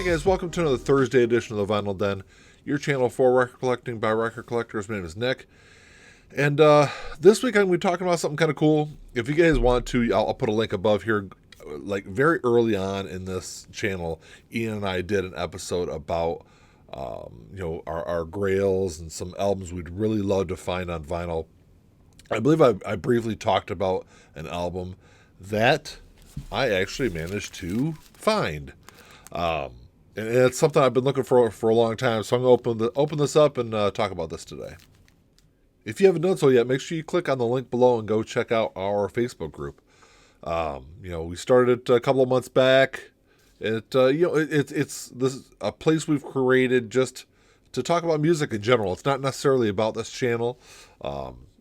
guys, welcome to another Thursday edition of the Vinyl Den, your channel for record collecting by record collectors. My name is Nick, and this week I'm going to be talking about something kind of cool. If you guys want to, I'll put a link above here. Like very early on in this channel, Ian and I did an episode about our Grails and some albums we'd really love to find on vinyl. I believe I briefly talked about an album that I actually managed to find. And it's something I've been looking for a long time, so I'm going to open this up and talk about this today. If you haven't done so yet, make sure you click on the link below and go check out our Facebook group. We started a couple of months back. It's a place we've created just to talk about music in general. It's not necessarily about this channel.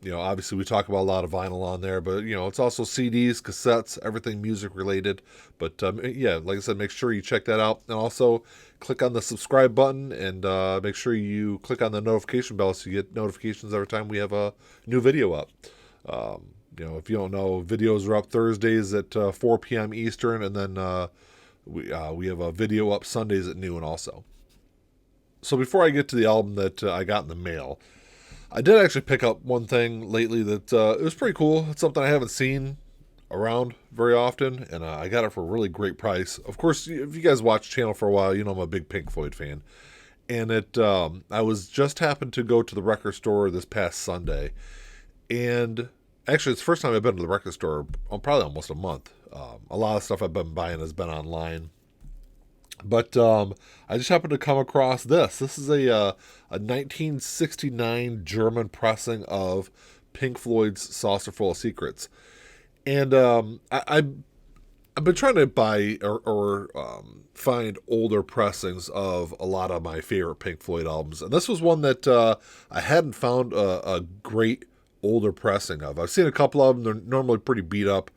Obviously we talk about a lot of vinyl on there, but it's also CDs, cassettes, everything music related. But like I said, make sure you check that out, and also click on the subscribe button, and make sure you click on the notification bell so you get notifications every time we have a new video up. If you don't know, videos are up Thursdays at 4 p.m. Eastern, and then we have a video up Sundays at noon also. So before I get to the album that I got in the mail, I did actually pick up one thing lately that it was pretty cool. It's something I haven't seen around very often, and I got it for a really great price. Of course, if you guys watch the channel for a while, you know I'm a big Pink Floyd fan. And I was just happened to go to the record store this past Sunday, and actually it's the first time I've been to the record store probably almost a month. A lot of stuff I've been buying has been online. But I just happened to come across this. This is a 1969 German pressing of Pink Floyd's Saucer Full of Secrets. And I've been trying to buy or find older pressings of a lot of my favorite Pink Floyd albums. And this was one that I hadn't found a great older pressing of. I've seen a couple of them. They're normally pretty beat up.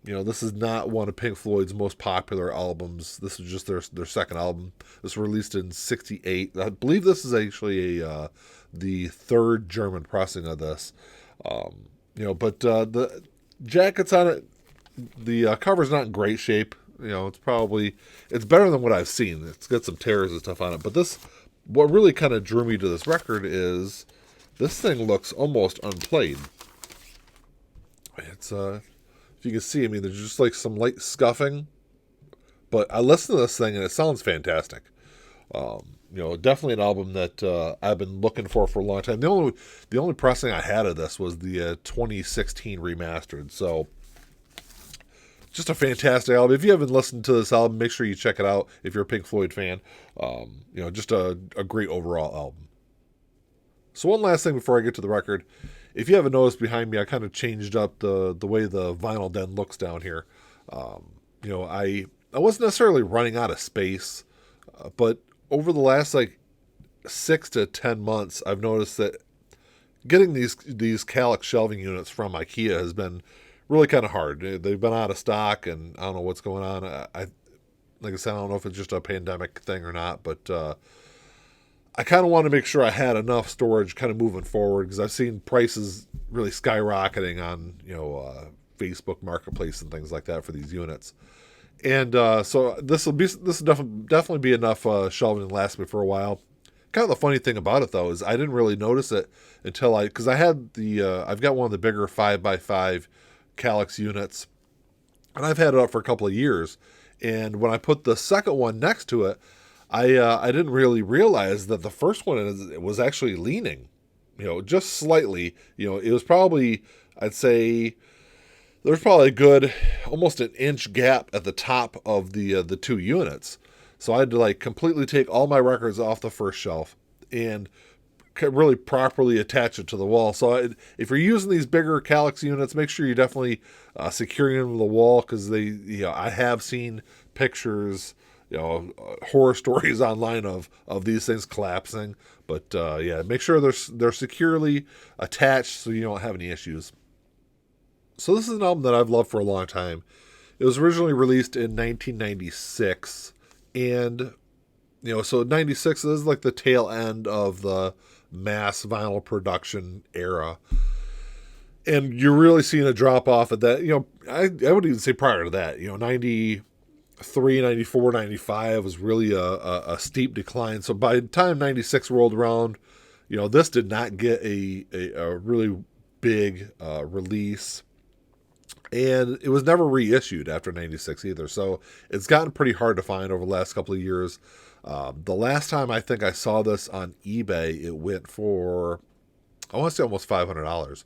This is not one of Pink Floyd's most popular albums. This is just their second album. This was released in '68. I believe this is actually the third German pressing of this. But the jackets on it, the cover's not in great shape. It's better than what I've seen. It's got some tears and stuff on it. But what really kind of drew me to this record is this thing looks almost unplayed. It's if you can see, there's just like some light scuffing, but I listened to this thing and it sounds fantastic. Definitely an album that I've been looking for a long time. The only pressing I had of this was the 2016 remastered. So just a fantastic album. If you haven't listened to this album, make sure you check it out if you're a Pink Floyd fan. Just a great overall album. So one last thing before I get to the record. If you haven't noticed behind me, I kind of changed up the way the Vinyl Den looks down here. I wasn't necessarily running out of space, but over the last 6 to 10 months, I've noticed that getting these Calyx shelving units from IKEA has been really kind of hard. They've been out of stock, and I don't know what's going on. Like I said, I don't know if it's just a pandemic thing or not, but I kind of want to make sure I had enough storage kind of moving forward, because I've seen prices really skyrocketing on Facebook Marketplace and things like that for these units. And so this will definitely be enough shelving to last me for a while. Kind of the funny thing about it though is I didn't really notice it until because I had I've got one of the bigger 5x5 Calyx units, and I've had it up for a couple of years. And when I put the second one next to it, I didn't really realize that the first one was actually leaning, just slightly. It was probably, I'd say, there's probably a good almost an inch gap at the top of the two units. So I had to completely take all my records off the first shelf and really properly attach it to the wall. So if you're using these bigger Calyx units, make sure you definitely secure them to the wall, because I have seen pictures, horror stories online of these things collapsing. But make sure they're securely attached so you don't have any issues. So this is an album that I've loved for a long time. It was originally released in 1996, and so 96 is the tail end of the mass vinyl production era. And you're really seeing a drop off at that. I would even say prior to that, 90, 394, 95 was really a steep decline. So by the time 96 rolled around, this did not get a really big release. And it was never reissued after 96 either. So it's gotten pretty hard to find over the last couple of years. The last time I think I saw this on eBay, it went for, I want to say almost $500.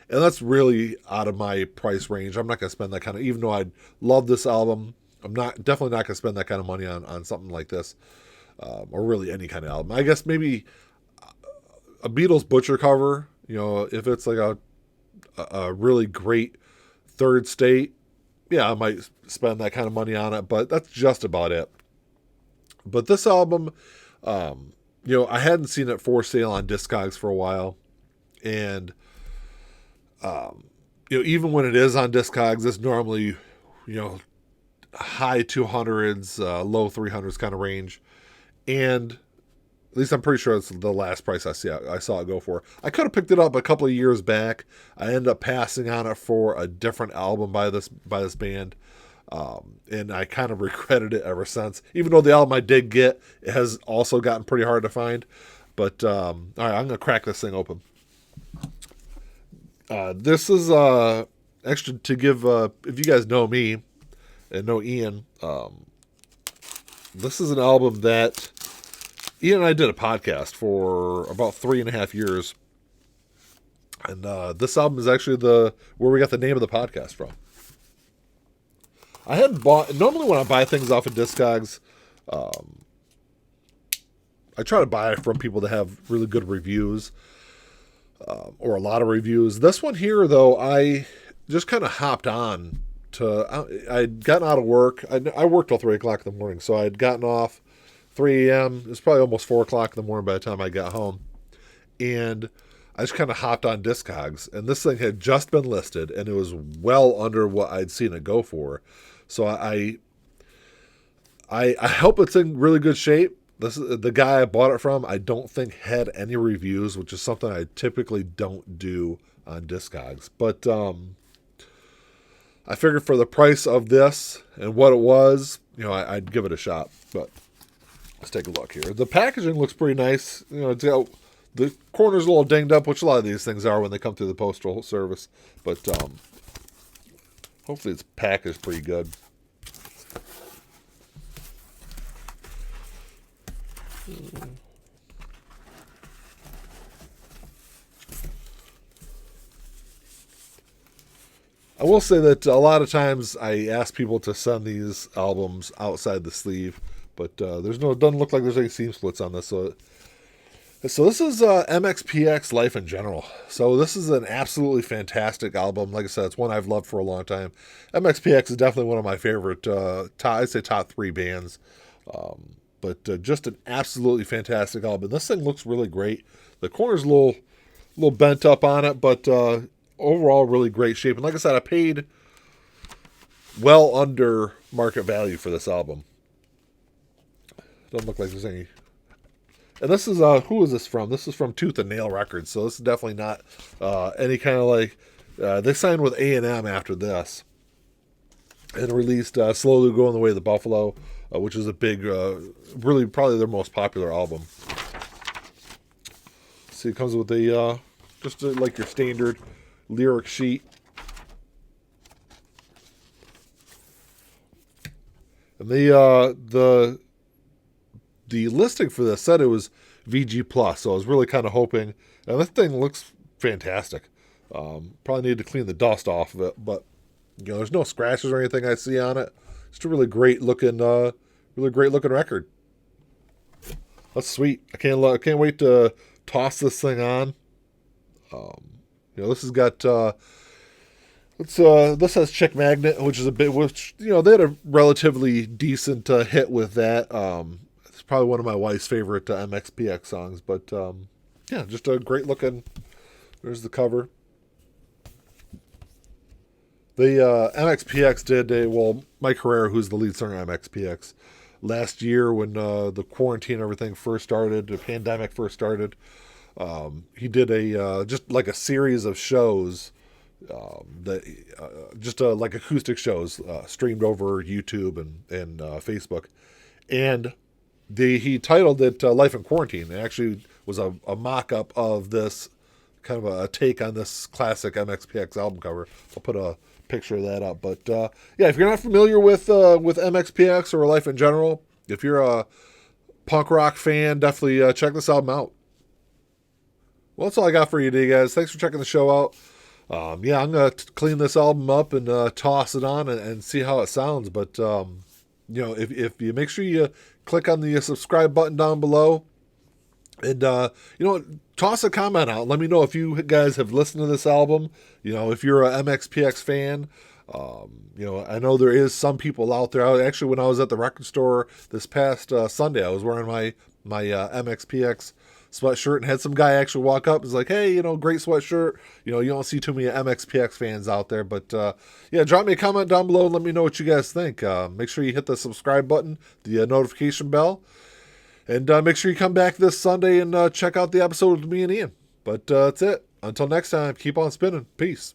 And that's really out of my price range. I'm not going to spend that kind of, even though I love this album, I'm definitely not going to spend that kind of money on something like this, or really any kind of album. I guess maybe a Beatles Butcher cover, if it's like a really great third state, yeah, I might spend that kind of money on it, but that's just about it. But this album, I hadn't seen it for sale on Discogs for a while, and even when it is on Discogs, it's normally, high 200s, low 300s kind of range, and at least I'm pretty sure it's the last price I saw it go for. I could have picked it up a couple of years back. I ended up passing on it for a different album by this band, and I kind of regretted it ever since. Even though the album I did get, it has also gotten pretty hard to find. But all right, I'm gonna crack this thing open. This is actually to give. If you guys know me and know Ian, this is an album that Ian and I did a podcast for about 3.5 years. And this album is actually where we got the name of the podcast from. I hadn't bought, normally when I buy things off of Discogs, I try to buy it from people that have really good reviews, or a lot of reviews. This one here, though, I just kind of hopped on I'd gotten out of work. I worked till 3 o'clock in the morning, so I'd gotten off 3 a.m. It was probably almost 4 o'clock in the morning by the time I got home. And I just kind of hopped on Discogs. And this thing had just been listed, and it was well under what I'd seen it go for. So I hope it's in really good shape. This is the guy I bought it from. I don't think had any reviews, which is something I typically don't do on Discogs. But I figured for the price of this and what it was, I'd give it a shot. But let's take a look here. The packaging looks pretty nice. It's got, the corner's a little dinged up, which a lot of these things are when they come through the postal service. But hopefully it's packaged pretty good. I will say that a lot of times I ask people to send these albums outside the sleeve, but it doesn't look like there's any seam splits on this. So this is MXPX Life in General. So this is an absolutely fantastic album. Like I said, it's one I've loved for a long time. MXPX is definitely one of my favorite, I'd say top 3 bands. But just an absolutely fantastic album. This thing looks really great. The corner's a little bent up on it, but overall really great shape. And like I said, I paid well under market value for this album. Doesn't look like there's any. And this is who is this from? This is from Tooth and Nail Records. So this is definitely not any kind of like. They signed with A&M after this, and released "Slowly Going the Way of the Buffalo," which is a big, really probably their most popular album. See, it comes with a just like your standard lyric sheet. And the listing for this said it was VG Plus, so I was really kind of hoping. And this thing looks fantastic. Probably need to clean the dust off of it, but there's no scratches or anything I see on it. It's a really great looking record. That's sweet. I can't wait to toss this thing on. This has got this has Chick Magnet, which is they had a relatively decent hit with that. It's probably one of my wife's favorite MXPX songs, but just a great looking. There's the cover. The MXPX did Mike Herrera, who's the lead singer of MXPX, last year when the quarantine and everything first started, the pandemic first started. He did just like a series of shows Just like acoustic shows streamed over YouTube and Facebook, and he titled it "Life in Quarantine." It actually was a mock-up of this, kind of a take on this classic MXPX album cover. I'll put a picture of that up. But yeah, if you're not familiar with MXPX or Life in general, if you're a punk rock fan, definitely check this album out. Well, that's all I got for you today, guys. Thanks for checking the show out. Yeah, I'm going to clean this album up and toss it on and see how it sounds. But, if you make sure you click on the subscribe button down below and, toss a comment out. Let me know if you guys have listened to this album. If you're a MXPX fan. I know there is some people out there. Actually, when I was at the record store this past Sunday, I was wearing my MXPX sweatshirt and had some guy actually walk up and was like, hey, great sweatshirt. You don't see too many MXPX fans out there, but drop me a comment down below and let me know what you guys think. Make sure you hit the subscribe button, the notification bell, and make sure you come back this Sunday and check out the episode with me and Ian. But that's it. Until next time, keep on spinning. Peace.